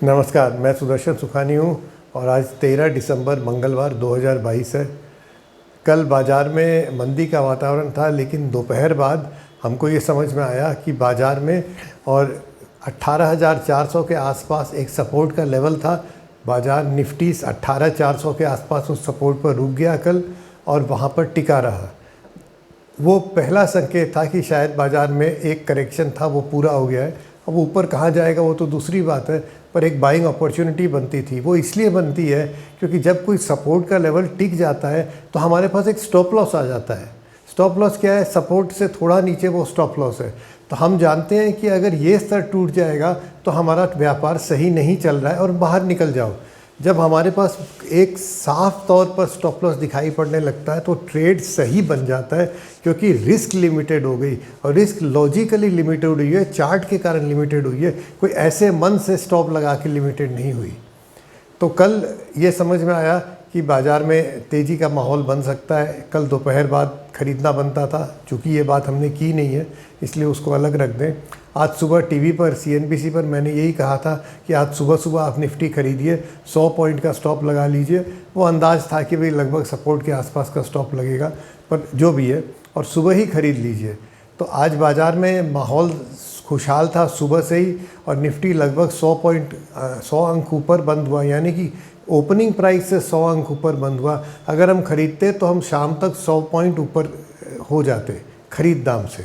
नमस्कार, मैं सुदर्शन सुखानी हूँ और आज 13 दिसंबर मंगलवार 2022 है। कल बाज़ार में मंदी का वातावरण था, लेकिन दोपहर बाद हमको ये समझ में आया कि बाज़ार में और 18,400 के आसपास एक सपोर्ट का लेवल था। बाज़ार निफ्टी 18,400 के आसपास उस सपोर्ट पर रुक गया कल और वहाँ पर टिका रहा। वो पहला संकेत था कि शायद बाज़ार में एक करेक्शन था, वो पूरा हो गया है। अब ऊपर कहाँ जाएगा वो तो दूसरी बात है, पर एक बाइंग अपॉर्चुनिटी बनती थी। वो इसलिए बनती है क्योंकि जब कोई सपोर्ट का लेवल टिक जाता है तो हमारे पास एक स्टॉप लॉस आ जाता है। स्टॉप लॉस क्या है? सपोर्ट से थोड़ा नीचे वो स्टॉप लॉस है। तो हम जानते हैं कि अगर ये स्तर टूट जाएगा तो हमारा व्यापार सही नहीं चल रहा है और बाहर निकल जाओ। जब हमारे पास एक साफ तौर पर स्टॉप लॉस दिखाई पड़ने लगता है तो ट्रेड सही बन जाता है, क्योंकि रिस्क लिमिटेड हो गई। और रिस्क लॉजिकली लिमिटेड हुई है, चार्ट के कारण लिमिटेड हुई है, कोई ऐसे मन से स्टॉप लगा के लिमिटेड नहीं हुई। तो कल ये समझ में आया कि बाज़ार में तेज़ी का माहौल बन सकता है। कल दोपहर बाद ख़रीदना बनता था, चूँकि ये बात हमने की नहीं है इसलिए उसको अलग रख दें। आज सुबह टीवी पर CNBC पर मैंने यही कहा था कि आज सुबह सुबह आप निफ्टी खरीदिए, 100 पॉइंट का स्टॉप लगा लीजिए। वो अंदाज़ था कि भाई लगभग सपोर्ट के आसपास का स्टॉप लगेगा, पर जो भी है, और सुबह ही खरीद लीजिए। तो आज बाज़ार में माहौल खुशहाल था सुबह से ही, और निफ्टी लगभग 100 अंक ऊपर बंद हुआ, यानी कि ओपनिंग प्राइस से 100 अंक ऊपर बंद हुआ। अगर हम खरीदते तो हम शाम तक 100 पॉइंट ऊपर हो जाते खरीद दाम से।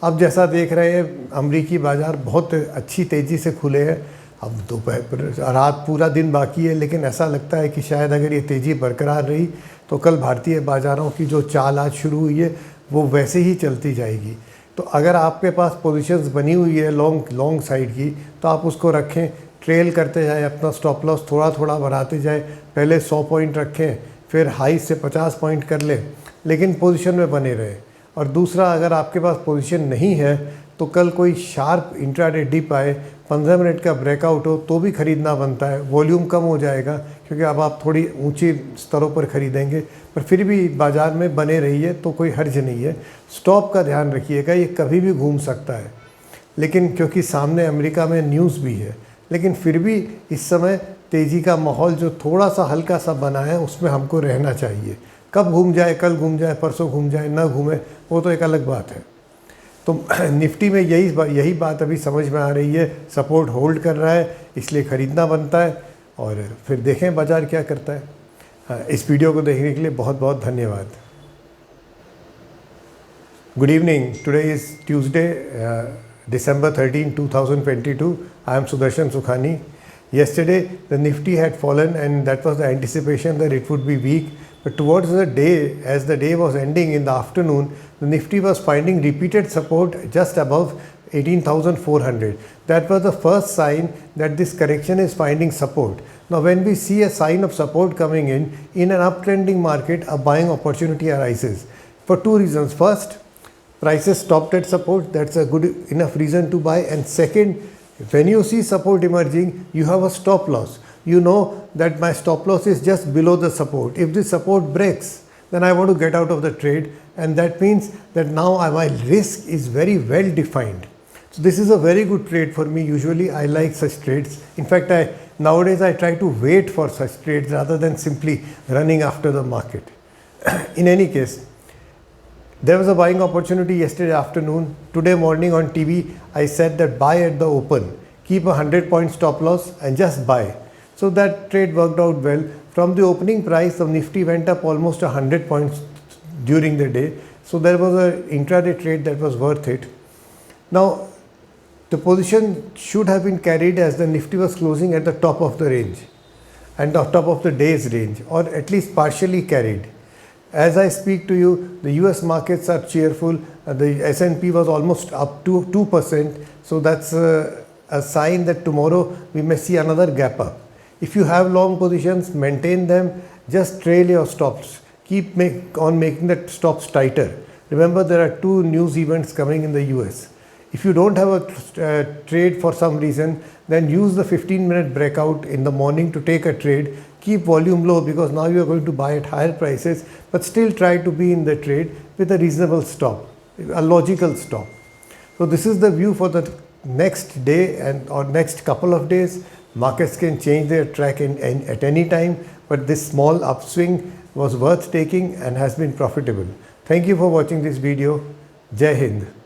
अब जैसा देख रहे हैं, अमरीकी बाज़ार बहुत अच्छी तेज़ी से खुले हैं। अब दोपहर रात पूरा दिन बाकी है, लेकिन ऐसा लगता है कि शायद अगर ये तेज़ी बरकरार रही तो कल भारतीय बाज़ारों की जो चाल आज शुरू हुई है वो वैसे ही चलती जाएगी। तो अगर आपके पास पोजीशंस बनी हुई है लॉन्ग साइड की, तो आप उसको रखें, ट्रेल करते जाएं, अपना स्टॉप लॉस थोड़ा थोड़ा बढ़ाते जाएं। पहले 100 पॉइंट रखें, फिर हाई से 50 पॉइंट कर लें, लेकिन पोजीशन में बने रहें। और दूसरा, अगर आपके पास पोजीशन नहीं है तो कल कोई शार्प इंट्राडे डिप आए, 15 मिनट का ब्रेकआउट हो, तो भी ख़रीदना बनता है। वॉल्यूम कम हो जाएगा क्योंकि अब आप थोड़ी ऊंची स्तरों पर ख़रीदेंगे, पर फिर भी बाज़ार में बने रहिए तो कोई हर्ज नहीं है। स्टॉप का ध्यान रखिएगा, ये कभी भी घूम सकता है, लेकिन क्योंकि सामने अमेरिका में न्यूज़ भी है, लेकिन फिर भी इस समय तेज़ी का माहौल जो थोड़ा सा हल्का सा बना है उसमें हमको रहना चाहिए। कब घूम जाए, कल घूम जाए, परसों घूम जाए, ना घूमे, वो तो एक अलग बात है। तो निफ्टी में यही बात अभी समझ में आ रही है। सपोर्ट होल्ड कर रहा है, इसलिए ख़रीदना बनता है, और फिर देखें बाज़ार क्या करता है। इस वीडियो को देखने के लिए बहुत बहुत धन्यवाद। Good evening. Today is Tuesday, December 13, 2022. I am Sudarshan Sukhani. Yesterday the Nifty had fallen and that was the anticipation that it would be weak. But towards the day, as the day was ending in the afternoon, the Nifty was finding repeated support just above 18,400. That was the first sign that this correction is finding support. Now when we see a sign of support coming in an uptrending market, a buying opportunity arises for two reasons. First, prices stopped at support, that's a good enough reason to buy. And second, when you see support emerging, you have a stop loss. You know that my stop loss is just below the support. If this support breaks, then I want to get out of the trade, and that means that now my risk is very well defined. So this is a very good trade for me. Usually I like such trades. In fact, nowadays I try to wait for such trades rather than simply running after the market. In any case, there was a buying opportunity yesterday afternoon. Today morning on TV, I said that buy at the open. Keep a 100-point stop loss and just buy. So that trade worked out well. From the opening price, the Nifty went up almost 100 points during the day. So there was an intraday trade that was worth it. Now, the position should have been carried as the Nifty was closing at the top of the range and the top of the day's range, or at least partially carried. As I speak to you, the US markets are cheerful. The S&P was almost up to 2%. So that's a sign that tomorrow we may see another gap up. If you have long positions, maintain them. Just trail your stops. Keep making the stops tighter. Remember, there are two news events coming in the US. If you don't have a trade for some reason, then use the 15-minute breakout in the morning to take a trade. Keep volume low because now you are going to buy at higher prices, but still try to be in the trade with a reasonable stop, a logical stop. So this is the view for the next day and or next couple of days, markets can change their track at any time, but this small upswing was worth taking and has been profitable. Thank you for watching this video. Jai Hind.